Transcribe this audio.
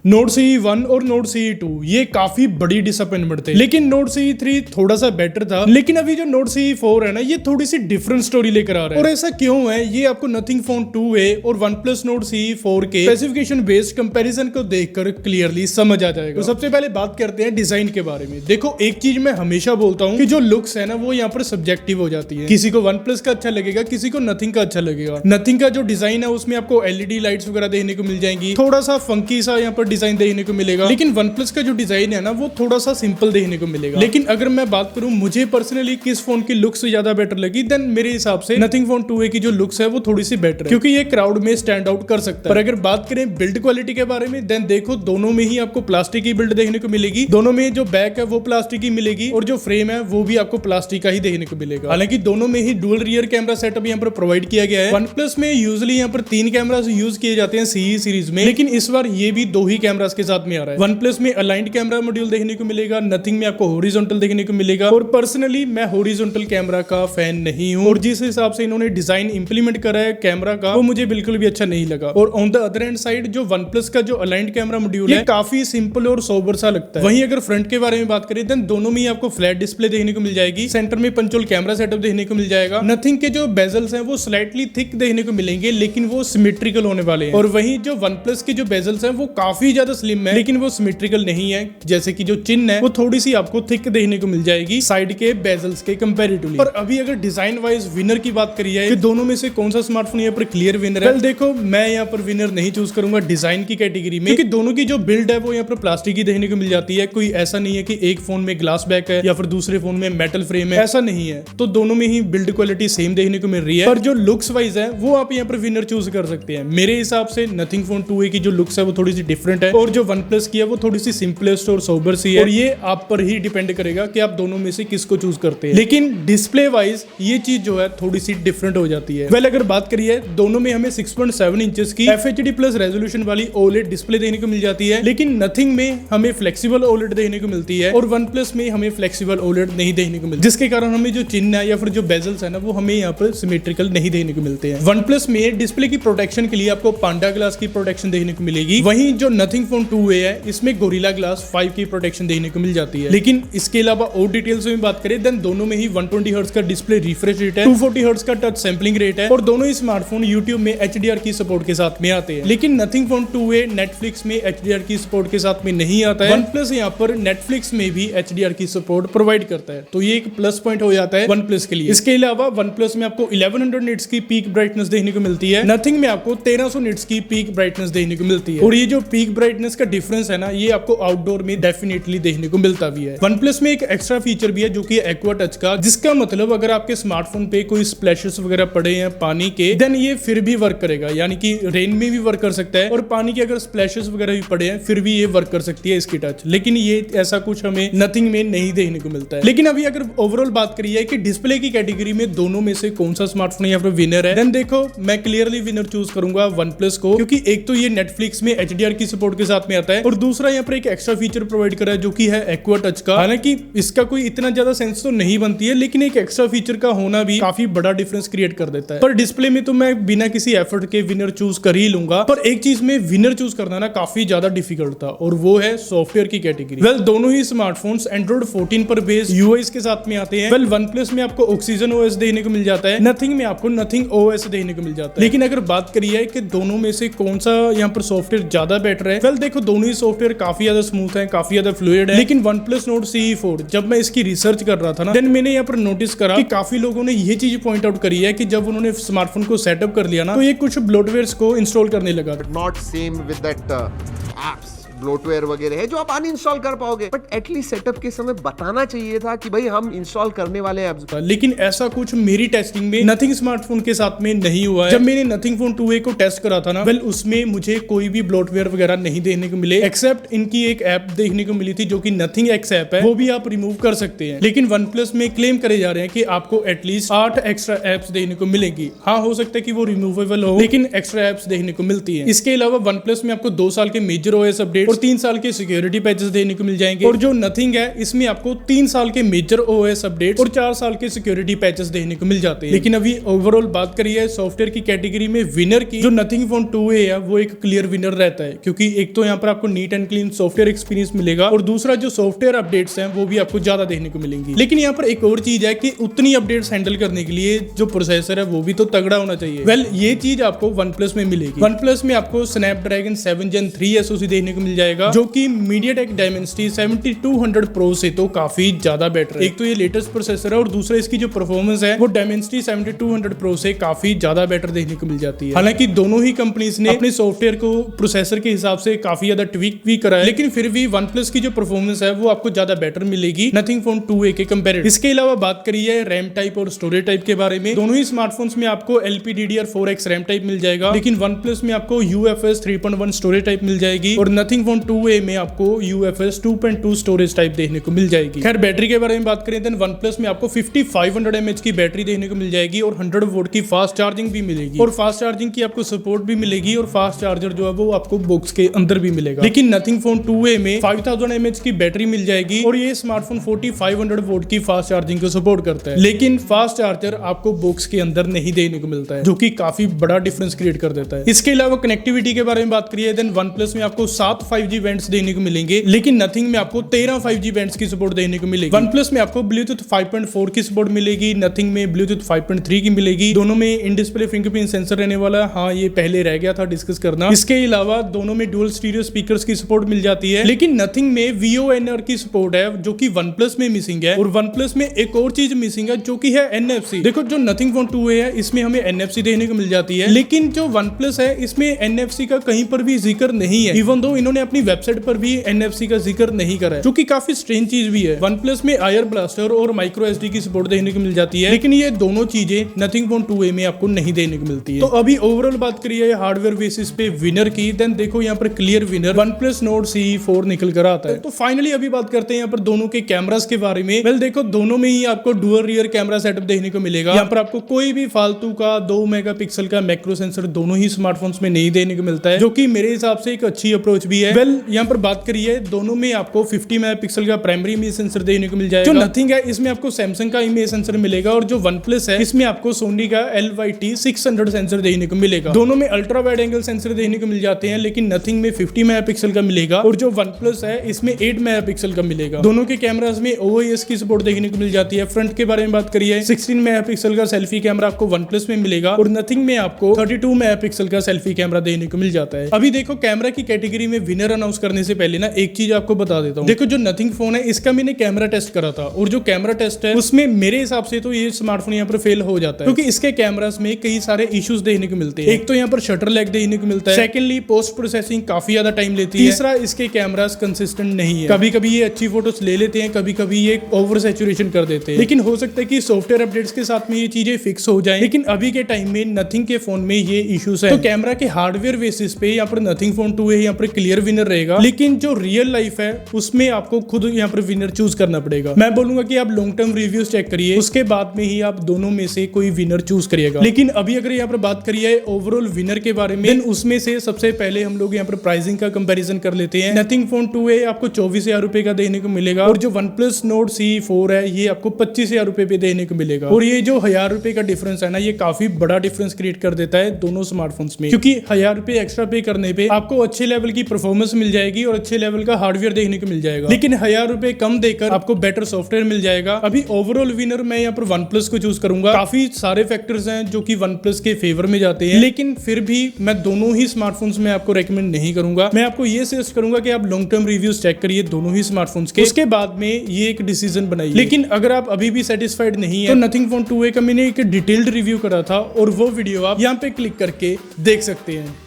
Note CE 1 और note CE 2 ये काफी बड़ी डिसअपॉइंटमेंट थे, लेकिन नोट CE 3 थोड़ा सा बेटर था। लेकिन अभी जो नोट CE 4 है ना, ये थोड़ी सी डिफरेंट स्टोरी लेकर आ रहा है। और ऐसा क्यों है, ये आपको नथिंग फोन 2A और OnePlus Nord CE 4 के स्पेसिफिकेशन बेस्ड कंपैरिजन को देखकर क्लियरली समझ आ जाएगा। तो सबसे पहले बात करते हैं डिजाइन के बारे में। देखो, एक चीज मैं हमेशा बोलता हूँ कि जो लुक्स है ना, वो यहाँ पर सब्जेक्टिव हो जाती है। किसी को OnePlus का अच्छा लगेगा, किसी को नथिंग का अच्छा लगेगा। नथिंग का जो डिजाइन है उसमें आपको LED लाइट्स वगैरह देखने को मिल जाएंगी, थोड़ा सा फंकी सा यहाँ पर डिजाइन देखने को मिलेगा। लेकिन OnePlus का जो डिजाइन है ना, वो थोड़ा सा सिंपल देखने को मिलेगा। लेकिन अगर मैं बात करूं मुझे पर्सनली किस फोन की लुक्स ज्यादा बेटर लगी, देन मेरे हिसाब से नथिंग फोन 2A की जो लुक्स है वो थोड़ी सी बेटर है, क्योंकि ये क्राउड में स्टैंड आउट कर सकता है। पर अगर बात करें बिल्ड क्वालिटी के बारे में, देन देखो दोनों में ही आपको प्लास्टिक की बिल्ड देखने को मिलेगी। दोनों में जो बैक है वो प्लास्टिक की मिलेगी और जो फ्रेम है वो भी आपको प्लास्टिक का ही देखने को मिलेगा। हालांकि दोनों में ही डुअल रियर कैमरा सेटअप यहाँ पर प्रोवाइड किया गया है। OnePlus में यूजुअली यहाँ पर 3 कैमरास यूज किए जाते हैं CE सीरीज में, लेकिन इस बार ये भी 2 ही कैमरास के साथ में आ रहा है। OnePlus में अलाइंड कैमरा मॉड्यूल देखने को मिलेगा, नथिंग में आपको हॉरिजॉन्टल देखने को मिलेगा। और पर्सनली मैं हॉरिजॉन्टल कैमरा का फैन नहीं हूं, और जिस हिसाब से इन्होंने डिजाइन इंप्लीमेंट करा है कैमरा का, वो मुझे बिल्कुल भी अच्छा नहीं लगा। और on the other hand side जो OnePlus का जो अलाइंड कैमरा मॉड्यूल है, काफी सिंपल और सोबर सा लगता है। वहीं अगर फ्रंट के बारे में बात करें, देन दोनों में ही आपको फ्लैट डिस्प्ले देखने को मिल जाएगी। सेंटर में पंच होल कैमरा सेटअप देखने को मिल जाएगा। नथिंग के जो बेजल्स हैं वो स्लाइटली थिक देखने को मिलेंगे, लेकिन वो सिमेट्रिकल होने वाले हैं। और वहीं जो OnePlus के जो बेजल्स हैं वो काफी ज्यादा स्लिम है, लेकिन वो सिमेट्रिकल नहीं है। जैसे कि जो चिन है वो थोड़ी सी आपको थिक देखने को मिल जाएगी साइड के बेजल्स के कंपैरेटिवली। पर अभी अगर डिजाइन वाइज विनर की बात करी है कि दोनों में से कौन सा स्मार्टफोन यहाँ पर क्लियर विनर है, देखो मैं यहाँ पर विनर नहीं चूज करूंगा डिजाइन की कैटेगरी में, क्योंकि दोनों की जो बिल्ड है वो यहाँ पर प्लास्टिक की देखने को मिल जाती है। कोई ऐसा नहीं है कि एक फोन में ग्लास बैक है या फिर दूसरे फोन में मेटल फ्रेम है, ऐसा नहीं है। तो दोनों में ही बिल्ड क्वालिटी सेम देखने को मिल रही है। पर जो लुक्स वाइज है वो आप यहाँ पर विनर चूज कर सकते हैं। मेरे हिसाब से नथिंग फोन 2A की जो लुक्स है वो थोड़ी सी डिफरेंट है, और जो OnePlus की है वो थोड़ी सी सिंपलेस्ट और सोबर सी है। और ये आप पर ही डिपेंड करेगा कि आप दोनों में से किसको चूज करते हैं। लेकिन डिस्प्ले वाइज ये चीज जो है थोड़ी सी डिफरेंट हो जाती है। वेल, अगर बात करिए दोनों में हमें 6.7 इंचेस की FHD+ रेजोल्यूशन वाली OLED डिस्प्ले देखने को मिल जाती है, लेकिन नथिंग में हमें फ्लेक्सिबल OLED देखने को मिलती है, और OnePlus में हमें फ्लेक्सिबल OLED नहीं देखने को मिलती, जिसके कारण हमें जो चिन्ह है या फिर जो बेजल्स है ना, वो हमें यहाँ पर सिमेट्रिकल नहीं देखने को मिलते हैं। OnePlus में डिस्प्ले की प्रोटेक्शन के लिए आपको पांडा ग्लास की प्रोटेक्शन देखने को मिलेगी। वहीं जो नथिंग फोन 2A है इसमें गोरिल्ला ग्लास 5 की प्रोटेक्शन देखने को मिल जाती है। लेकिन इसके अलावा और डिटेल्स में बात करें, देन दोनों में ही 120 हर्ट्ज का डिस्प्ले रिफ्रेश रेट है, 240 हर्ट्ज का टच सैंपलिंग रेट है, और दोनों ही स्मार्टफोन YouTube में HDR की सपोर्ट के साथ में आते हैं। लेकिन नथिंग फोन 2A Netflix में HDR की सपोर्ट के साथ में नहीं आता है। OnePlus यहाँ पर Netflix में भी HDR की सपोर्ट प्रोवाइड करता है, तो ये एक प्लस पॉइंट हो जाता है OnePlus के लिए। इसके अलावा OnePlus में आपको 1100 निट्स की पीक ब्राइटनेस देखने को मिलती है, नथिंग में आपको 1300 निट्स की पीक ब्राइटनेस देखने को मिलती है। और ये जो पीक ब्राइटनेस का डिफरेंस है ना, ये आपको आउटडोर में डेफिनेटली देखने को मिलता भी है। OnePlus में एक एक्स्ट्रा फीचर भी है जो कि एक्वा टच का, जिसका मतलब अगर आपके स्मार्टफोन पे कोई स्प्लैशेस वगैरह पड़े हैं पानी के, देन ये फिर भी वर्क करेगा, यानी कि रेन में भी वर्क कर सकता है, और पानी के अगर स्प्लैशेस वगैरह भी पड़े हैं फिर भी ये वर्क कर सकती है इसकी टच। लेकिन ये ऐसा कुछ हमें नथिंग में नहीं देखने को मिलता है। लेकिन अभी अगर ओवरऑल बात करिए कि डिस्प्ले की कैटेगरी में दोनों में से कौन सा स्मार्टफोन यहाँ पर विनर है, देन देखो मैं क्लियरली विनर चूज करूंगा OnePlus को, क्योंकि एक तो ये Netflix में HDR की सपोर्ट के साथ में आता है, और दूसरा यहाँ पर एक एक्स्ट्रा फीचर प्रोवाइड करा है जो कि है एक्वा टच का। हालांकि इसका कोई इतना ज्यादा सेंस तो नहीं बनती है, लेकिन एक एक्स्ट्रा फीचर का होना भी काफी बड़ा डिफरेंस क्रिएट कर देता है। पर डिस्प्ले में तो मैं बिना किसी एफर्ट के विनर चूज कर ही लूंगा। पर एक चीज में विनर चूज करना ना काफी ज्यादा डिफिकल्ट था, और वो है सॉफ्टवेयर की कैटेगरी। वेल, दोनों ही स्मार्टफोन्स Android 14 पर बेस्ड यूआईस के साथ में आते हैं। वेल, OnePlus में आपको Oxygen OS देखने को मिल जाता है, नथिंग में आपको Nothing OS देखने को मिल जाता है। लेकिन अगर बात करिए कि दोनों में से कौन सा यहाँ पर सॉफ्टवेयर ज्यादा बेटर है, वेल देखो दोनों ही सॉफ्टवेयर काफी ज्यादा स्मूथ है, काफी ज्यादा फ्लूइड है। लेकिन OnePlus Nord CE 4 जब मैं इसकी रिसर्च कर रहा था ना, देन मैंने यहाँ पर नोटिस करा कि काफी लोगों ने ये चीज पॉइंट आउट करी है कि जब उन्होंने स्मार्टफोन को सेटअप कर लिया ना, तो ये कुछ ब्लोटवेयर्स को इंस्टॉल करने लगा। Not same with that apps bloatware वगैरह है जो आप अनइंस्टॉल कर पाओगे, बट एटलीस्ट सेटअप के समय बताना चाहिए था कि भाई हम इंस्टॉल करने वाले ऐप्स। लेकिन ऐसा कुछ मेरी टेस्टिंग में नथिंग स्मार्टफोन के साथ में नहीं हुआ है। जब मैंने नथिंग फोन 2A को टेस्ट करा था ना, वेल उसमें मुझे कोई भी ब्लोटवेयर वगैरह नहीं देखने को मिले, एक्सेप्ट इनकी एक ऐप देखने को मिली थी जो कि नथिंग एक्स ऐप है, वो भी आप रिमूव कर सकते हैं। लेकिन OnePlus में क्लेम करे जा रहे हैं कि आपको एटलीस्ट 8 एक्स्ट्रा एप्स देखने को मिलेंगी। हाँ, हो सकता है कि वो रिमूवेबल हो, लेकिन एक्स्ट्रा एप्स देखने को मिलती है। इसके अलावा OnePlus में आपको 2 साल के मेजर OS अपडेट अपडेट और 3 साल के सिक्योरिटी पैचेस देने को मिल जाएंगे। और जो नथिंग है इसमें आपको 3 साल के मेजर ओएस अपडेट और 4 साल के सिक्योरिटी पैचेस देखने को मिल जाते हैं। लेकिन अभी ओवरऑल बात करिए सॉफ्टवेयर की कैटेगरी में विनर की, जो नथिंग फोन 2A है वो एक क्लियर विनर रहता है, क्योंकि एक तो यहाँ पर आपको neat and clean software experience मिलेगा और दूसरा जो सॉफ्टवेयर अपडेट्स हैं वो भी आपको ज्यादा देखने को मिलेंगी। लेकिन यहाँ पर एक और चीज है कि उतनी अपडेट्स हैंडल करने के लिए जो प्रोसेसर है वो भी तो तगड़ा होना चाहिए। वेल ये चीज आपको OnePlus में मिलेगी। OnePlus में आपको स्नैपड्रैगन 7 Gen 3 SoC देखने को मिल जाएगा, जो कि MediaTek Dimensity 7200 Pro से तो काफी ज्यादा बेटर है। एक तो ये लेटेस्ट प्रोसेसर है और दूसरा इसकी जो परफॉर्मेंस है वो Dimensity 7200 Pro से काफी ज्यादा बेटर देखने को मिल जाती है। हालांकि दोनों ही कंपनीज ने अपने सॉफ्टवेयर को प्रोसेसर के हिसाब से काफी ज्यादा ट्वीक भी करा है, लेकिन फिर भी OnePlus की जो परफॉर्मेंस है वो आपको ज्यादा बेटर मिलेगी नथिंग फोन 2A के कंपेरेटिव। इसके अलावा बात करिए रैम टाइप और स्टोरेज टाइप के बारे में, दोनों ही स्मार्टफोन्स में आपको LPDDR4X रैम टाइप मिल जाएगा, लेकिन OnePlus में आपको UFS 3.1 स्टोरेज टाइप मिल जाएगी और नथिंग फोन 2A में आपको UFS 2.2 स्टोरेज टाइप देखने को मिल जाएगी। खैर बैटरी के बारे में बात करें तो OnePlus में आपको 5500 mAh की बैटरी देखने को मिल जाएगी और 100 वोल्ट की फास्ट चार्जिंग भी मिलेगी और फास्ट चार्जिंग की आपको सपोर्ट भी मिलेगी और फास्ट चार्जर जो है वो आपको बॉक्स के अंदर भी मिलेगा। लेकिन नथिंग फोन 2A में 5000 mAh की बैटरी मिल जाएगी और ये स्मार्टफोन 4500 वोल्ट की फास्ट चार्जिंग को सपोर्ट करता है, लेकिन फास्ट चार्जर आपको बॉक्स के अंदर नहीं देने को मिलता है, जो कि काफी बड़ा डिफरेंस क्रिएट कर देता है। इसके अलावा कनेक्टिविटी के बारे में बात करिए देन OnePlus में आपको 7 5G बैंड्स देने को मिलेंगे, लेकिन नथिंग में आपको 13 5G बैंड्स की सपोर्ट देने को मिलेगी। OnePlus में आपको ब्लूटूथ 5.4 की सपोर्ट मिलेगी, नथिंग में ब्लूटूथ 5.3 की मिलेगी। दोनों में इन डिस्प्ले फिंगरप्रिंट सेंसर रहने वाला है, हाँ ये पहले रह गया था डिस्कस करना। इसके अलावा दोनों में डुअल स्टीरियो स्पीकर्स की सपोर्ट मिल जाती है, लेकिन नथिंग में VoNR की सपोर्ट है जो कि OnePlus में मिसिंग है और OnePlus में एक और चीज मिसिंग है जो कि है NFC। देखो जो नथिंग फोन 2A है इसमें हमें NFC देखने को मिल जाती है, लेकिन जो OnePlus है इसमें NFC का कहीं पर भी जिक्र नहीं है, इवन दो इन्होंने अपनी वेबसाइट पर भी NFC का जिक्र नहीं करा है, जो कि काफी स्ट्रेंज चीज भी है। OnePlus में IR ब्लास्टर और माइक्रो SD की सपोर्ट देखने को मिल जाती है, लेकिन ये दोनों चीजें नथिंग फोन 2A में आपको नहीं देने को मिलती है। तो अभी ओवरऑल बात करिए हार्डवेयर बेसिस पे विनर की, देन देखो यहाँ पर clear winner OnePlus Nord CE 4 निकल कर आता है। तो फाइनली अभी बात करते हैं यहाँ पर दोनों के कैमरास के बारे में। वेल देखो दोनों में ही आपको डुअल रियर कैमरा सेटअप देखने को मिलेगा। यहाँ पर आपको कोई भी फालतू का 2 मेगापिक्सल का मैक्रो सेंसर दोनों ही स्मार्टफोन्स में नहीं देने को मिलता है, जो कि मेरे हिसाब से एक अच्छी अप्रोच भी है। वेल यहाँ पर बात करिए दोनों में आपको 50 मेगापिक्सल का प्राइमरी इमेज सेंसर देखने को मिल जाएगा। जो नथिंग है इसमें आपको सैमसंग का इमेज सेंसर मिलेगा और जो OnePlus है इसमें आपको सोनी का LYT600 सेंसर देखने को मिलेगा। दोनों में अल्ट्रा वाइड एंगल सेंसर देखने को मिल जाते हैं, लेकिन नथिंग में 50 मेगापिक्सल का मिलेगा और जो OnePlus है इसमें 8 मेगापिक्सल का मिलेगा। दोनों के कैमरास में OIS की सपोर्ट देखने को मिल जाती है। फ्रंट के बारे में बात करिए 16 मेगापिक्सल का सेल्फी कैमरा आपको OnePlus में मिलेगा और नथिंग में आपको 32 मेगापिक्सल का सेल्फी कैमरा देखने को मिल जाता है। अभी देखो कैमरा की कैटेगरी में विनर अनाउंस करने से पहले ना एक चीज आपको बता देता हूँ। देखो जो नथिंग फोन है इसका मैंने कैमरा टेस्ट करा था और जो कैमरा टेस्ट है उसमें मेरे हिसाब से तो ये स्मार्टफोन यहाँ पर फेल हो जाता है, क्योंकि इसके कैमरास में कई सारे इश्यूज देखने को मिलते हैं। एक तो यहाँ पर शटर लैग देखने को मिलता है, सेकेंडली पोस्ट प्रोसेसिंग काफी ज्यादा टाइम लेती है, तीसरा इसके कैमरास कंसिस्टेंट नहीं है। कभी कभी ये अच्छी फोटोज ले लेते हैं, कभी कभी ये ओवर सैचुरेशन कर देते हैं, लेकिन हो सकता है कि सॉफ्टवेयर अपडेट्स के साथ में ये चीजें फिक्स हो जाएं। लेकिन अभी के टाइम में नथिंग के फोन में ये इश्यूज है। तो कैमरा के हार्डवेयर बेसिस पे यहाँ पर नथिंग फोन 2A यहाँ पर क्लियर विनर रहेगा, लेकिन जो रियल लाइफ है उसमें आपको खुद यहाँ पर विनर चूज करना पड़ेगा। मैं बोलूंगा कि आप लॉन्ग टर्म रिव्यूज चेक करिए, उसके बाद में ही आप दोनों में से कोई विनर चूज करिएगा। लेकिन अभी अगर यहाँ पर बात करिए ओवरऑल विनर के बारे में, उसमें से सबसे पहले हम लोग यहाँ पर प्राइसिंग का कंपैरिजन कर लेते हैं। नथिंग फोन 2A आपको 24,000 रुपए का देने को मिलेगा और जो OnePlus Nord CE 4 है ये आपको 25,000 रुपए पे देने को मिलेगा। और ये जो 1000 रुपए का डिफरेंस है ना, ये काफी बड़ा डिफरेंस क्रिएट कर देता है दोनों स्मार्टफोन्स में, क्योंकि 1000 रुपए एक्स्ट्रा पे करने पे आपको अच्छे लेवल की परफॉर्मेंस मिल जाएगी और अच्छे लेवल का हार्डवेयर देखने को मिल जाएगा, लेकिन 1000 रुपए कम देकर आपको बेटर सॉफ्टवेयर मिल जाएगा। अभी ओवरऑल विनर मैं यहाँ पर OnePlus को चूज करूंगा। काफी सारे फैक्टर्स हैं जो कि OnePlus के फेवर में जाते हैं, लेकिन फिर भी मैं दोनों ही स्मार्टफोन्स में आपको रेकमेंड नहीं करूंगा। मैं आपको ये सजेस्ट करूंगा कि आप लॉन्ग टर्म रिव्यूज चेक करिए दोनों ही स्मार्टफोन्स के, उसके बाद में ये एक डिसीजन बनाइए। लेकिन अगर आप अभी भी सेटिस्फाइड नहीं है तो नथिंग फोन 2A का मैंने एक डिटेल्ड रिव्यू करा था और वो वीडियो आप यहाँ पे क्लिक करके देख सकते हैं।